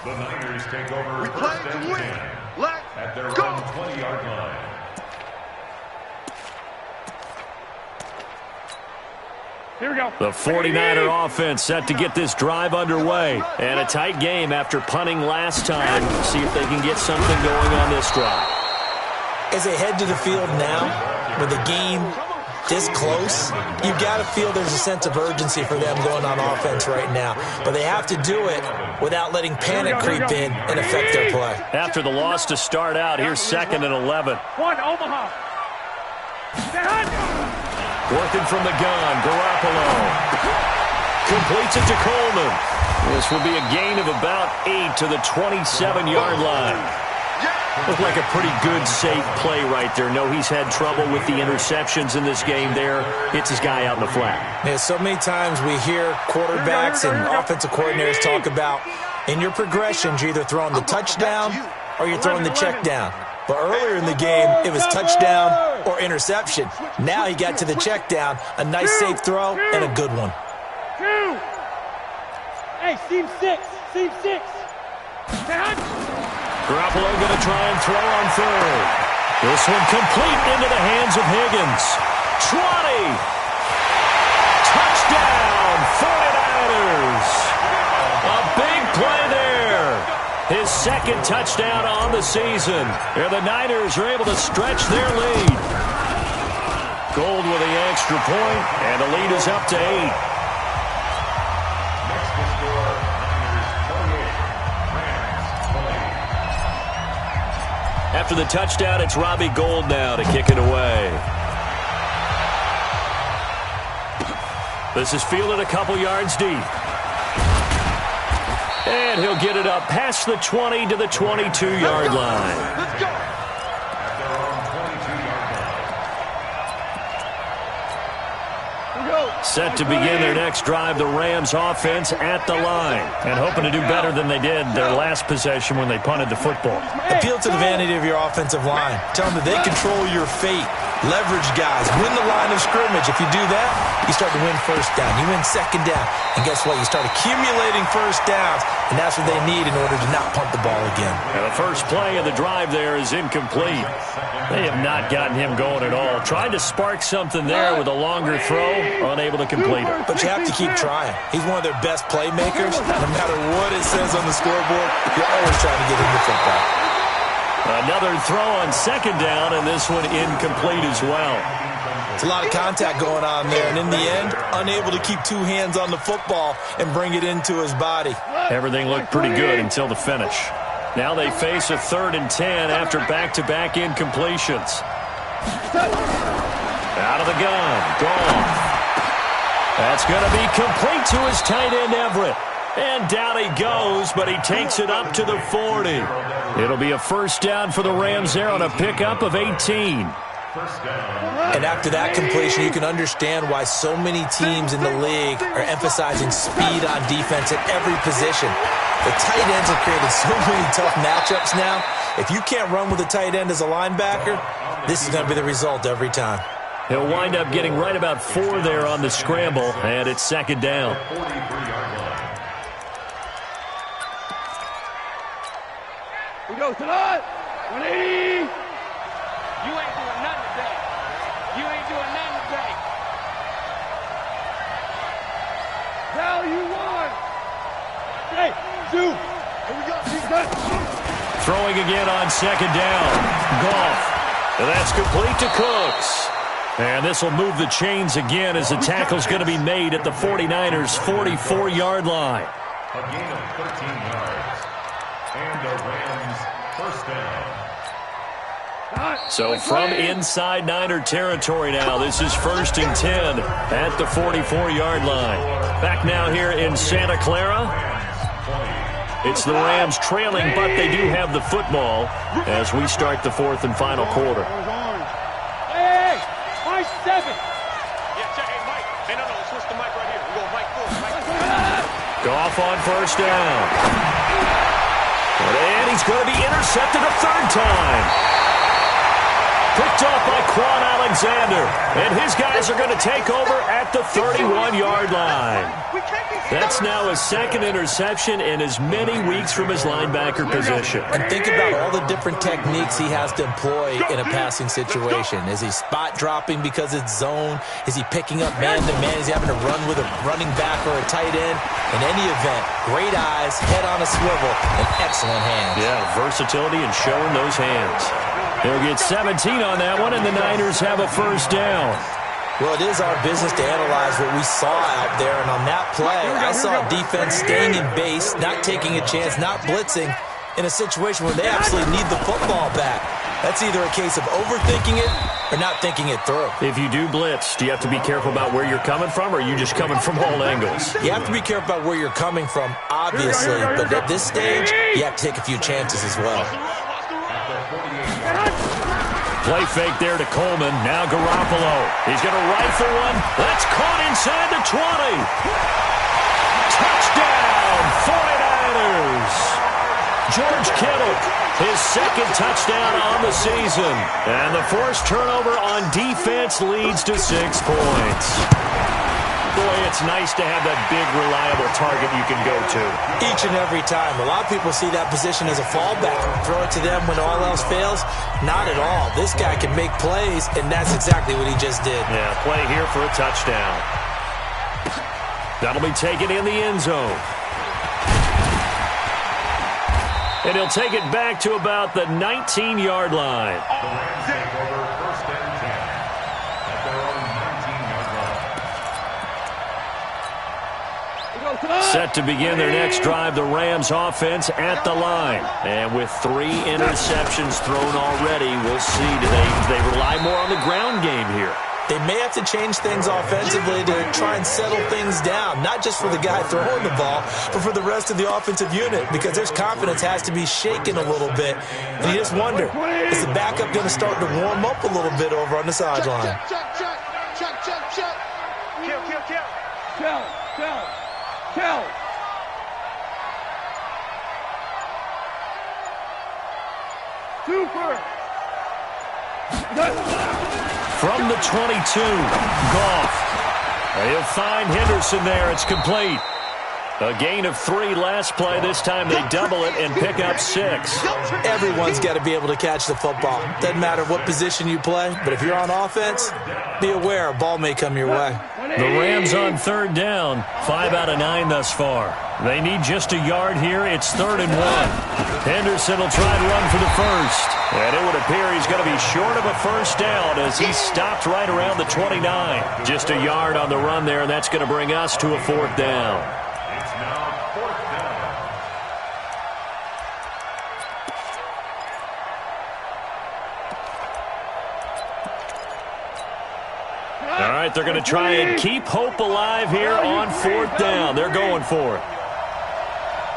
The Niners take over. We play to win. Let's at their go. own 20-yard line. Here we go. The 49er offense set to get this drive underway. And a tight game after punting last time. See if they can get something going on this drive. As they head to the field now, with the game this close, you've got to feel there's a sense of urgency for them going on offense right now. But they have to do it without letting panic creep in and affect their play. After the loss to start out, here's 2nd and 11. One, Omaha. Working from the gun, Garoppolo completes it to Coleman. This will be a gain of about 8 to the 27-yard line. Looked like a pretty good, safe play right there. No, he's had trouble with the interceptions in this game there. Hits his guy out in the flat. Yeah, so many times we hear quarterbacks and offensive coordinators talk about in your progressions, you're either throwing the touchdown or you're throwing the check down. But earlier in the game, it was touchdown or interception. Now he got to the check down, a nice safe throw, and a good one. Hey, seam 6. Seam 6. Garoppolo going to try and throw on 3rd. This one complete into the hands of Higgins. 20. Touchdown, 49ers. A big play there. His 2nd touchdown on the season. And the Niners are able to stretch their lead. Gold with the extra point, and the lead is up to 8. After the touchdown, it's Robbie Gould now to kick it away. This is fielded a couple yards deep. And he'll get it up past the 20 to the 22-yard line. Let's go. Set to begin their next drive, the Rams offense at the line. And hoping to do better than they did their last possession when they punted the football. Appeal to the vanity of your offensive line. Tell them that they control your fate. Leverage guys. Win the line of scrimmage. If you do that, you start to win first down. You win second down. And guess what? You start accumulating first downs. And that's what they need in order to not punt the ball again. And the first play of the drive there is incomplete. They have not gotten him going at all. Tried to spark something there with a longer throw. Unable to complete it. But you have to keep trying. He's one of their best playmakers. No matter what it says on the scoreboard, you're always trying to get him the football. Another throw on 2nd down, and this one incomplete as well. It's a lot of contact going on there, and in the end, unable to keep 2 hands on the football and bring it into his body. Everything looked pretty good until the finish. Now they face a 3rd and 10 after back-to-back incompletions. Out of the gun, Goff. That's going to be complete to his tight end, Everett. And down he goes, but he takes it up to the 40. It'll be a first down for the Rams there on a pickup of 18. And after that completion, you can understand why so many teams in the league are emphasizing speed on defense at every position. The tight ends have created so many tough matchups now. If you can't run with a tight end as a linebacker, this is going to be the result every time. He'll wind up getting right about 4 there on the scramble, and it's 2nd down. We go to the 180. You ain't doing nothing today. You ain't doing nothing today. Value 1. Hey, 2. Here we go. Keep good. Throwing again on 2nd down. Goff. And that's complete to Cooks. And this will move the chains again as the tackle's going to be made at the 49ers' 44-yard line. A gain of 13 yards. And the Rams first down. So from inside Niner territory now, this is 1st and 10 at the 44-yard line. Back now here in Santa Clara. It's the Rams trailing, but they do have the football as we start the 4th and final quarter. Hey, Mike 7. Yeah, check. Hey, Mike. Hey, no, switch the mic right here. We go Mike 4. Mike 4. Goff on 1st down. And he's going to be intercepted a third time. Picked off by Quan Alexander. And his guys are going to take over at the 31-yard line. That's now his second interception in as many weeks from his linebacker position. And think about all the different techniques he has to employ in a passing situation. Is he spot dropping because it's zone? Is he picking up man-to-man? Is he having to run with a running back or a tight end? In any event, great eyes, head on a swivel, and excellent hands. Yeah, versatility and showing those hands. They'll get 17 on that one, and the Niners have a first down. Well, it is our business to analyze what we saw out there, and on that play, I saw defense staying in base, not taking a chance, not blitzing, in a situation where they absolutely need the football back. That's either a case of overthinking it or not thinking it through. If you do blitz, do you have to be careful about where you're coming from, or are you just coming from all angles? You have to be careful about where you're coming from, obviously, but at this stage, you have to take a few chances as well. Play fake there to Coleman. Now Garoppolo. He's going to rifle one. That's caught inside the 20. Touchdown, 49ers. George Kittle, his second touchdown on the season. And the forced turnover on defense leads to 6 points. Boy, it's nice to have that big, reliable target you can go to. Each and every time. A lot of people see that position as a fallback. Throw it to them when all else fails. Not at all. This guy can make plays, and that's exactly what he just did. Yeah, play here for a touchdown. That'll be taken in the end zone. And he'll take it back to about the 19-yard line. Set to begin their next drive, the Rams offense at the line. And with 3 interceptions thrown already, we'll see, do they rely more on the ground game here? They may have to change things offensively to try and settle things down, not just for the guy throwing the ball, but for the rest of the offensive unit, because their confidence has to be shaken a little bit. And you just wonder, is the backup going to start to warm up a little bit over on the sideline? Check. Kill. Super. From the 22, Goff. He'll find Henderson there. It's complete. A gain of 3 last play. This time they double it and pick up 6. Everyone's got to be able to catch the football. Doesn't matter what position you play, but if you're on offense, be aware a ball may come your way. The Rams on third down, 5 out of 9 thus far. They need just a yard here. It's 3rd and 1. Henderson will try to run for the first. And it would appear he's going to be short of a first down as he stopped right around the 29. Just a yard on the run there, and that's going to bring us to a 4th down. It's now 4th down. All right, they're going to try and keep hope alive here on 4th down. They're going for it.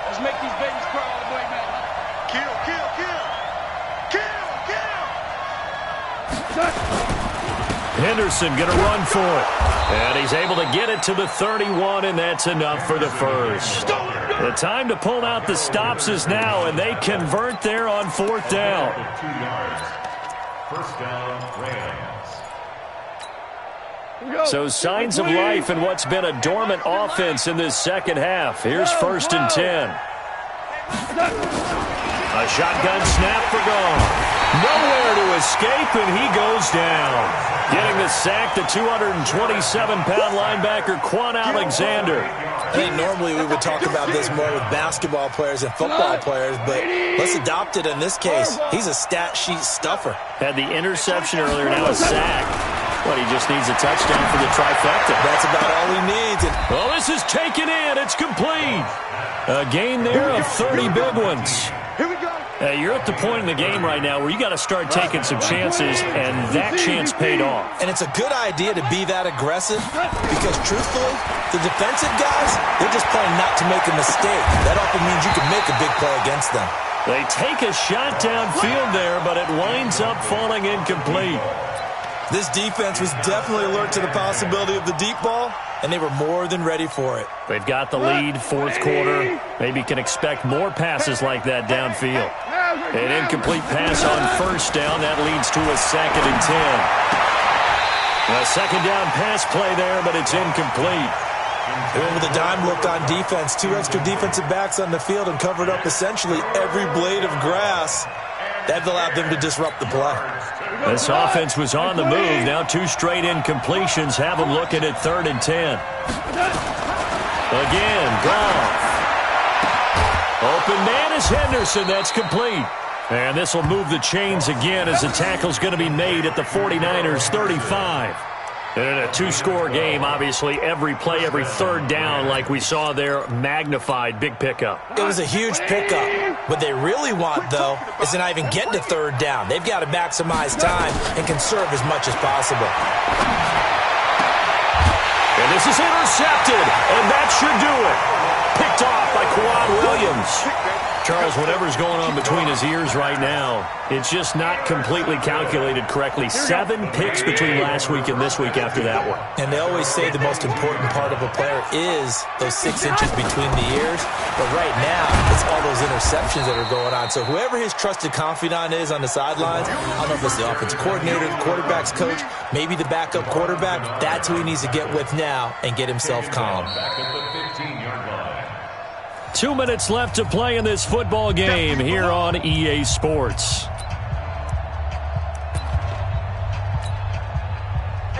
Let's make these babies cry all the way, man. Kill. Henderson going to run for it. And he's able to get it to the 31, and that's enough for the first. The time to pull out the stops is now, and they convert there on 4th down. 2 yards. First down, Rams. So signs of life in what's been a dormant offense in this second half. Here's 1st and 10. A shotgun snap for Goff. Nowhere to escape, and he goes down. Getting the sack, the 227-pound linebacker, Quan Alexander. I think normally we would talk about this more with basketball players and football players, but let's adopt it in this case. He's a stat sheet stuffer. Had the interception earlier, now a sack. But he just needs a touchdown for the trifecta. That's about all he needs. Well, this is taken in. It's complete. A gain there of 30 big ones. Here we go. You're at the point in the game right now where you got to start taking some chances, and that chance paid off. And it's a good idea to be that aggressive because, truthfully, the defensive guys, they're just playing not to make a mistake. That often means you can make a big play against them. They take a shot downfield there, but it winds up falling incomplete. This defense was definitely alert to the possibility of the deep ball, and they were more than ready for it. They've got the lead, fourth quarter. Maybe can expect more passes like that downfield. An incomplete pass on first down. That leads to a 2nd and 10. A second down pass play there, but it's incomplete. They went with a dime look on defense. 2 extra defensive backs on the field and covered up essentially every blade of grass. That allowed them to disrupt the play. This offense was on the move. Now 2 straight incompletions have them looking at 3rd and 10. Again, Goff. Open man is Henderson. That's complete. And this will move the chains again as the tackle's going to be made at the 49ers 35. And in a 2-score game, obviously, every play, every 3rd down, like we saw there, magnified, big pickup. It was a huge pickup. What they really want, though, is to not even get to 3rd down. They've got to maximize time and conserve as much as possible. And this is intercepted, and that should do it. Picked off by Quad Williams. Charles, whatever's going on between his ears right now, it's just not completely calculated correctly. 7 picks between last week and this week after that one. And they always say the most important part of a player is those 6 inches between the ears. But right now, it's all those interceptions that are going on. So whoever his trusted confidant is on the sidelines, I don't know if it's the offense coordinator, the quarterback's coach, maybe the backup quarterback, that's who he needs to get with now and get himself calm. 2 minutes left to play in this football game here on EA Sports.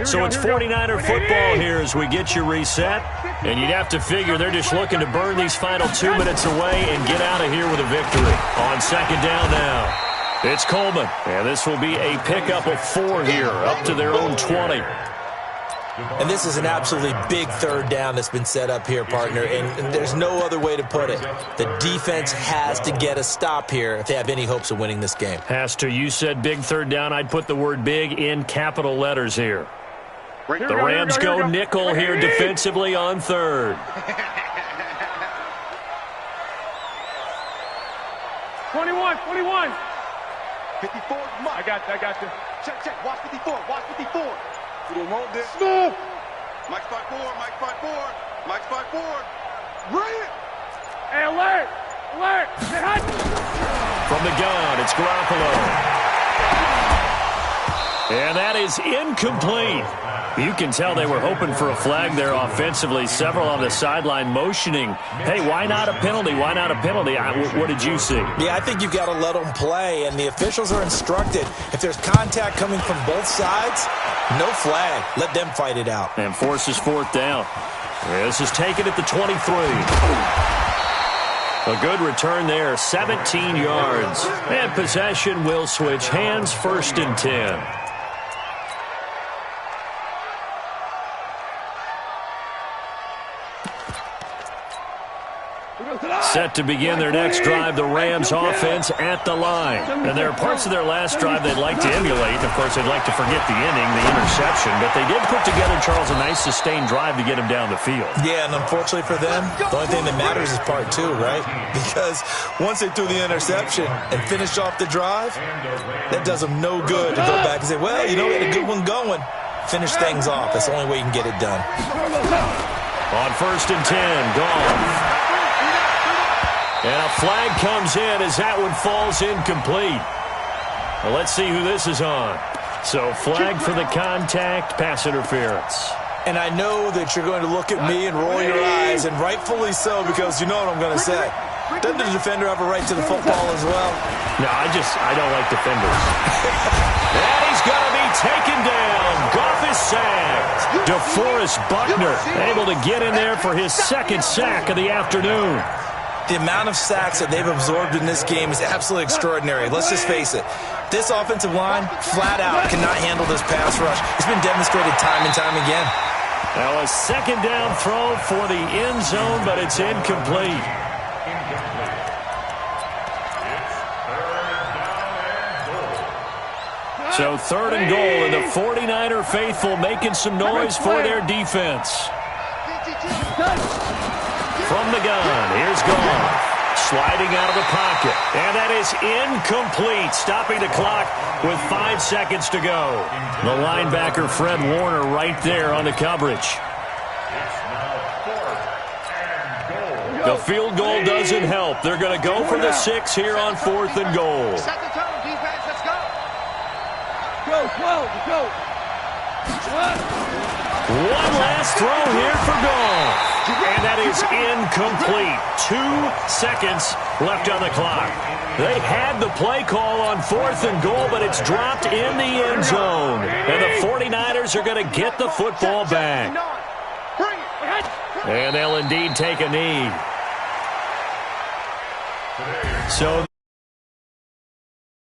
So it's 49er football here as we get you reset. And you'd have to figure they're just looking to burn these final 2 minutes away and get out of here with a victory. On 2nd down now, it's Coleman. And this will be a pickup of 4 here, up to their own 20. And this is an absolutely big 3rd down that's been set up here, partner, and there's no other way to put it. The defense has to get a stop here if they have any hopes of winning this game. Has to. You said big 3rd down. I'd put the word big in capital letters here. The Rams go nickel here defensively on 3rd. 21. 54. I got you. Check. Watch 54. You don't want this. Smooth. Mike's 5-4. Mike's 5-4. Bring it. Hey, alert. From the gun, it's Garoppolo. And that is incomplete. You can tell they were hoping for a flag there offensively. Several on the sideline motioning. Hey, why not a penalty? What did you see? Yeah, I think you've got to let them play, and the officials are instructed. If there's contact coming from both sides, no flag. Let them fight it out. And forces 4th down. This is taken at the 23. A good return there, 17 yards. And possession will switch hands, 1st and 10. Set to begin their next drive, the Rams offense at the line. And there are parts of their last drive they'd like to emulate. Of course, they'd like to forget the inning, the interception. But they did put together, Charles, a nice sustained drive to get him down the field. Yeah, and unfortunately for them, the only thing that matters is part 2, right? Because once they threw the interception and finished off the drive, that does them no good to go back and say, well, we had a good one going. Finish things off. That's the only way you can get it done. On 1st and 10, Goff. And a flag comes in as that one falls incomplete. Well, let's see who this is on. So flag for the contact, pass interference. And I know that you're going to look at me and roll your eyes, and rightfully so, because you know what I'm going to say. Doesn't the defender have a right to the football as well? No, I don't like defenders. And he's going to be taken down. Goff is sacked. DeForest Buckner able to get in there for his 2nd sack of the afternoon. The amount of sacks that they've absorbed in this game is absolutely extraordinary. Let's just face it. This offensive line, flat out, cannot handle this pass rush. It's been demonstrated time and time again. Now a 2nd down throw for the end zone, but it's incomplete. So 3rd and goal, and the 49er faithful making some noise for their defense. From the gun, here's Goff. sliding out of the pocket. And that is incomplete, stopping the clock with 5 seconds to go. The linebacker, Fred Warner, right there on the coverage. The field goal doesn't help. They're going to go for the 6 here on 4th and goal. Set the tone, defense. Let's go. Go. One last throw here for goal. And that is incomplete. 2 seconds left on the clock. They had the play call on 4th and goal, but it's dropped in the end zone. And the 49ers are going to get the football back. And they'll indeed take a knee. So